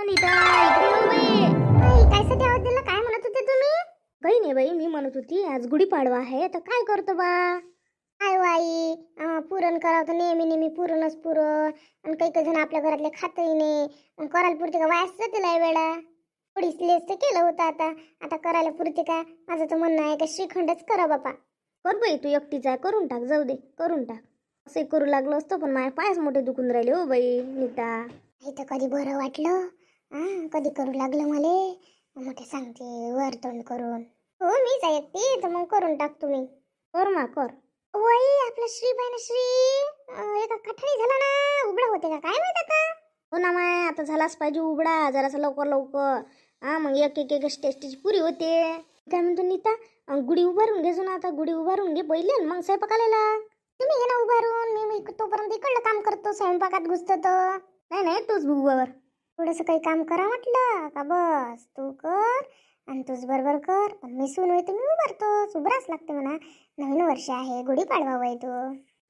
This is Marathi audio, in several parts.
अनिता इकडे येऊ बाई. काय सध्या आवाज दिला? काय म्हणत होते तुम्ही? काही नाही बाई, मी म्हणत होती आज गुढीपाडवा आहे तर काय करतो बा. काय आई, पुरण करावं तर नेहमी नेहमी पुरणच पुरण, आणि काही काही जण आपल्या घरातले खातही नाही. करायला पुरते का वास तिला वेळा थोडीच लेस तर केलं होतं. आता आता करायला पुरते का? माझं तर म्हणणं आहे का श्रीखंडच करा बापा. कर बाई, तू एकटीचा करून टाक, जाऊ दे करून टाक. असं करू लागलो असतो पण माझे पायच मोठे दुखून राहिले हो बाई नीता. इथं कधी बरं वाटलं, कधी करू लागलं मले. मोठे सांगते वर तोंड करून. हो मीच आहे एकटी तर मग करून टाक तुम्ही. कर मा कर. वही आपला श्रीबाई ना एका कठणी झाला ना, उघडा होते का काय माहित आता. हो ना माय, आता झालाच पाहिजे उघडा जरासा लवकर लवकर. मग एक एक एक स्टेजची पुरी होते. काय म्हणतो नीता, गुढी उभारून घेजो ना. आता गुढी उभारून घे पहिले, मग स्वयंपाकाला लाग. तुम्ही घे ना उभारून, मी तोपर्यंत इकडलं काम करतो, स्वयंपाकात घुसतो तर. नाही नाही तूच उभावर, थोडंसं काही काम करा म्हटलं का बस तू कर आणि तूच बरोबर कर. पण मी सून होय तुम्ही उभारतो, उभराच लागते म्हणा. नवीन वर्ष आहे, गुढीपाडवा वय तो.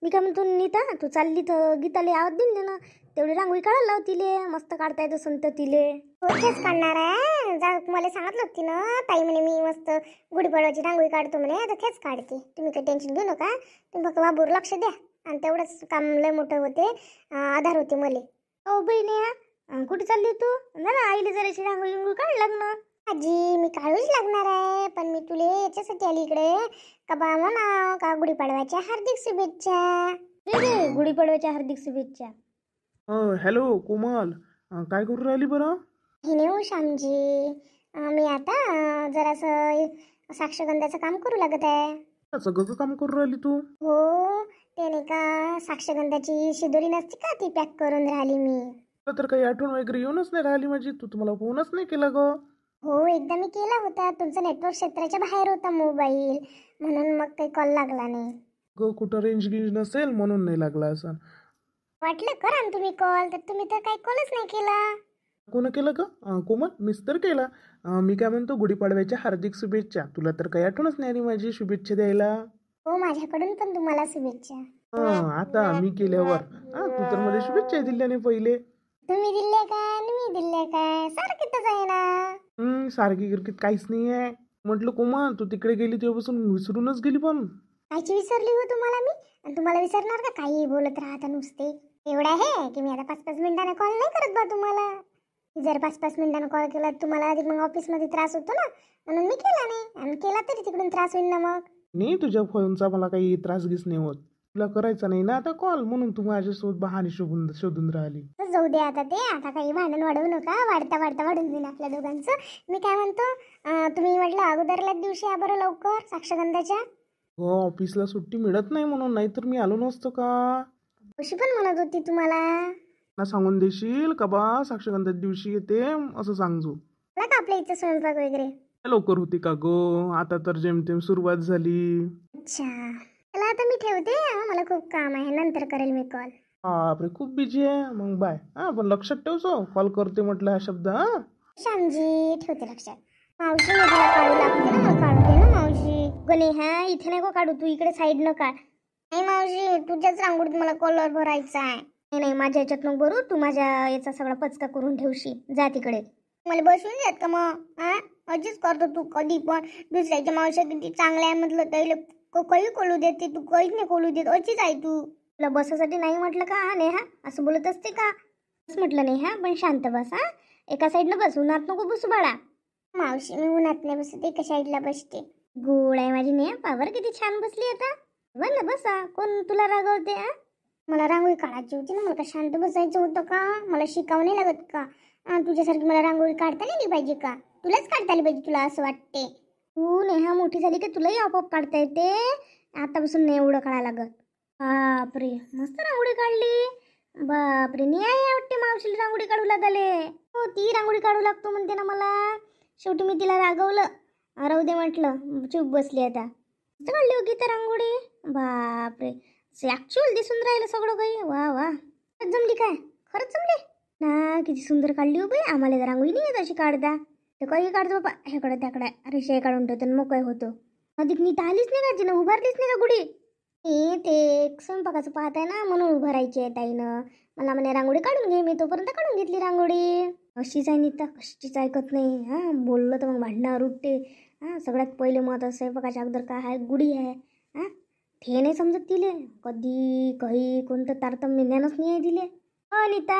मी काय म्हणतो नीता, तू चालली तर गीताला आवाज देऊन दे ना. तेवढी रांगोळी काढायला लाव तिले, मस्त काढता येतं संत तिले. तेच काढणार आहे. जा मला सांगितलं होती ना ताई म्हणे मी मस्त गुढीपाडवाची रांगोळी काढतो म्हणे, तर तेच काढते. तुम्ही काही टेन्शन घेऊ नका, तुम्ही फक्त बाबूर लक्ष द्या आणि तेवढंच काम लय मोठं होते, आधार होते मले. ओ बहिणी, कुठे चालली तू? ना आईला जराशी रांगोळी काढ लागणार. आजी मी काढूच लागणार आहे, पण मी तुले याच्यासाठी आली इकडे का बा म्हणा का गुढीपाडव्याच्या हार्दिक शुभेच्छा. रे गुढीपाडव्याच्या हार्दिक शुभेच्छा. हॅलो कोमल, काय करू राहिली बरं? हे नाही हो श्यामजी, मी आता जरासं साक्षगंधाचं काम करू लागत आहे. सगळं काम करू राहिली तू? हो, ते नाही का साक्षगंधाची शिदोरी नसते का, ती पॅक करून राहिली मी. तुला तर काही आठवण वगैरे येऊनच नाही राहिली माझी, तू तुम्हाला फोनच नाही केला ग. हो एकदा मी केला होता, तुमचा नेटवर्क क्षेत्राच्या बाहेर होता मोबाईल, म्हणून मग काही कॉल लागला नाही. ग कुठं रेंज गिंज नसेल म्हणून नाही लागला असं. वाटलं करा ना तुम्ही कॉल, तर तुम्ही तर काही कॉलच नाही केला. कोण केलं का? कोमल मीच तर केला. मी काय म्हणतो, गुढीपाडव्याच्या हार्दिक शुभेच्छा. तुला तर काही आठवणच नाही आली माझी शुभेच्छा द्यायला. हो माझ्याकडून पण तुम्हाला शुभेच्छा. आता मी केल्यावर तू तर मला शुभेच्छा दिल्या नाही पहिले. तुम्ही दिले काय आणि मी दिले काय, सारखीच आहे ना. सारखी गिरकीत काहीच नाही आहे. म्हटलं कोमल तू तिकडे गेली तेव्हापासून विसरूनच गेली. पण कायची विसरली हो तुम्हाला मी, आणि तुम्हाला विसरणार का? काही बोलत राहता नुसते. एवढं आहे की मी आता 5-5 मिनिटांना कॉल नाही करत बा तुम्हाला. जर 5-5 मिनिटांना कॉल केला तुम्हाला अधिक मग ऑफिसमध्ये त्रास होतो ना, म्हणून मी केला नाही. आणि केला तरी तिकडून त्रास होईल ना मग. नाही, तुझ्या फोनचा मला काही त्रास गीस नाही होत. तुला करायचा नाही ना आता कॉल, म्हणून तू माझ्यासोबत बहाणे शोधून राहिली. तर जाऊ दे आता ते, आता काही भांडण वाढवू नका. वाढता वाढता वाढून देईन आपल्या दोघांचं. मी काय म्हणतो, तुम्ही म्हटलं अगोदरल्याच दिवशी या बरं लवकर साक्षगंधाच्या. हो ऑफिसला सुट्टी मिळत नाही म्हणून, नाहीतर मी आलो नसतो का. अशी पण म्हणत होती तुम्हाला ना सांगून देशील का बा साक्षगंधाच्या दिवशी येते असं सांगजो. मला का आपल्या इथं स्वयंपाक वगैरे लवकर होती का गो? आता तर जेमतेम सुरुवात झाली. अच्छा, चला आता मी ठेवते. मला खूप काम आहे, नंतर करेल मी कॉल. बापरे खूप बिझी आहे. मग बाय. पण लक्षात ठेवसो, कॉल करते म्हटलं हा शब्द. श्यामजी ठेवते लक्षात. मावशी तुला काढू लागते ना, मला काढू दे ना मावशी. गणे हा इथे नाही को काढू, तू इकडे साईड न काढ. नाही मावशी, तुझ्याच रांगोळीत मला कलर भरायचा आहे. नाही नाही माझ्या याच्यात नको भरू, तू माझ्या याचा सगळा पचका करून ठेवशी. जा तिकडे. मला बसवून देत का मग? अजीच करतो तू कधी पण. दुसऱ्याच्या मावशी किती चांगल्या आहे म्हटलं तरी काही कोलू देते, तू काहीच नाही कोलू देत. अशीच आहे तू. तुला बसासाठी नाही म्हटलं का नेहा? असं बोलत असते का? असं म्हटलं नाही हा, पण शांत बस. एका साईडनं बस, उन्हात नको बसू बाळा. मावशी मी उन्हात नाही बसते, एका साईडला बसते. गोड आहे माझी नेहा, पावर किती छान बसली आता. बस ना बसा, कोण तुला रागवते? मला रांगोळी काढायची होती ना, मला का शांत बसायचं होतं का? मला शिकावं नाही लागत का? तुझ्यासारखी मला रांगोळी काढता नाही पाहिजे का? तुलाच काढता आली पाहिजे, तुला असं वाटते. तू नेहा मोठी झाली की तुलाही आपोआप काढता येते. आतापासून नाही एवढं काढायला लागत. बापरे मस्त रांगोळी काढली. बापरे नेहा हे वाटते मावशीला रांगोळी काढू लागले. हो ती रांगोळी काढू लागतो म्हणते ना मला. शेवटी मी तिला रागवलं, राहू दे म्हटलं, चूप बसली. आता काढली होती तर रांगोळी. बापरे ऍक्च्युअल दिसून राहिलं सगळं काही. वा वा, जमली काय? खरंच जमली ना. किती सुंदर काढली हो बाई. आम्हाला तर रांगोळी नाही येत अशी काढता. तर काही काढतो बाबा, ह्याकडे त्याकडे रेषा काढून ठेवतो मग काय होतो. अधिक नीता आलीच नाही का? तिनं उभारलीच नाही का गुढी? ते स्वयंपाकाचं पाहत आहे ना, म्हणून उभारायची आहे ताईनं. मला म्हणे रांगोळी काढून घे. मी तोपर्यंत काढून घेतली रांगोळी. अशीच आहे नीता, कशीच ऐकत नाही. हां बोललं तर मग भांडणावर उठते. हां सगळ्यात पहिले मत स्वयंपाकाच्या अगोदर काय आहे, गुढी आहे. हां ते नाही समजत तिले, कधी काही कोणतं तारतम्य ज्ञानच नाही आहे तिले. नीता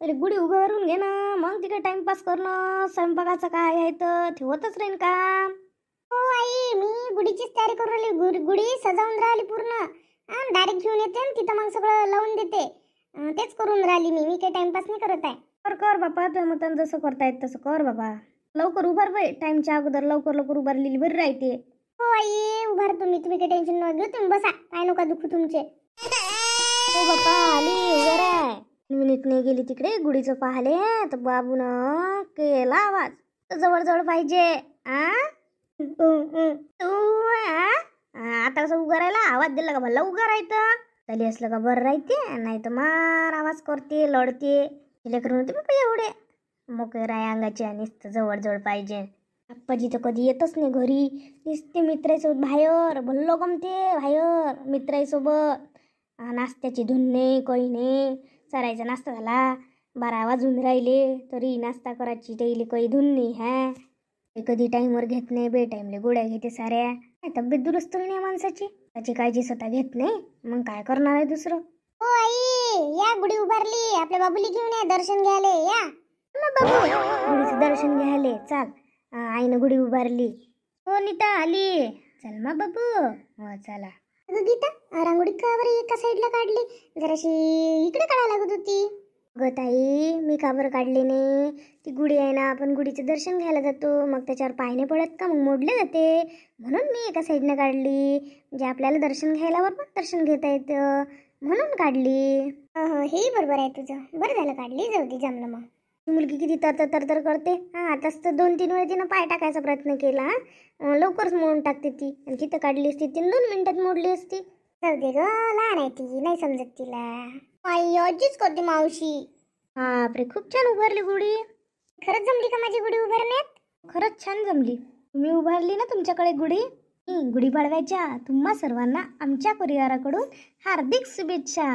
पहिले गुढी उभारून घे ना, मग तिकडे टाइमपास करणं. स्वयंपाकाचं काय आहे तर ते होतच राहीन का. हो आई, मी गुढीचीच तयारी करून राहिली. गुढी सजावून राहिली पूर्ण. डायरेक्ट घेऊन येते आणि तिथं मग सगळं लावून देते. तेच करून राहिली मी काही टाइमपास नाही करत आहे. कर बापा, तुझ्या मतानं जसं करता येत तसं कर बाबा. लवकर उभार बाई, टाइमच्या अगोदर लवकर उभारलेली बरी राहते. हो आई उभार तुम्ही काही टेन्शन नका घेऊ. तुम्ही बसा, काय नका दुखू तुमचे. हो बापा आली, उभा आहे. मिनिट नाही गेली तिकडे गुढीचं पाहले तर बाबून केला आवाज. जवळ पाहिजे. आता कसं उभं राहिला, आवाज दिला का भल्ला उभं राहायचं. तली असलं का बरं राहते, नाही तर मार आवाज करते, लढते. लेकरं होते बाबा एवढे मोकळे राय अंगाचे आणि जवळ पाहिजे. आप्पाजी तर कधी येतच नाही घरी, नुसते मित्रासोबत बाहेर भल्लो गमते. बाहेर मित्रासोबत नाश्त्याची धुन्ने काही नाही. सरायचा नाश्ता झाला, 12 वाजून राहिले तरी नाश्ता करायची टेली काही धुन नाही. हा कधी टाईमवर घेत नाही, बे टाईमले गोळ्या घेते साऱ्या. तब्येत दुरुस्त नाही माणसाची, त्याची काळजी स्वतः घेत नाही, मग काय करणार आहे दुसरं. हो आई या, गुढी उभारली, आपल्या बाबूली घेऊन या दर्शन घ्यायला. या बाबू, गुढीचं दर्शन घ्यायला चाल. आईनं गुढी उभारली. हो नीता आली, चल मा बाबू. हो चला. गीता रांगोळी का बरं एका साईडला काढली, जराशी इकडे काढायला लागत होती. ग ताई मी का बरं काढली नाही, ती गुढी आहे ना, आपण गुढीचं दर्शन घ्यायला जातो, मग त्याच्यावर पाय नाही पडत का, मग मोडले जाते, म्हणून मी एका साईडनं काढली. म्हणजे आपल्याला दर्शन घ्यायला बरोबर दर्शन घेता येतं म्हणून काढली. हे बरोबर आहे तुझं, बरं झालं काढली. जाऊ दे, जमलं. मग ती मुलगी किती तर करते. आताच तर 2-3 वेळा तिनं पाय टाकायचा प्रयत्न केला, लवकरच मोडून टाकते ती. आणि तिथं काढली असती 2 मिनिटात मोडली असती. जाऊ दे ग, लहान आहे ती, नाही समजत तिला. आई अजीच करते मावशी. बापरे, खूप छान उभारली गुढी. खरंच जमली का माझी गुढी उभारण्यात? खरंच छान जमली. तुम्ही उभारली ना तुमच्याकडे गुढी. गुढी पाडव्याच्या तुम्हा सर्वांना आमच्या परिवाराकडून हार्दिक शुभेच्छा.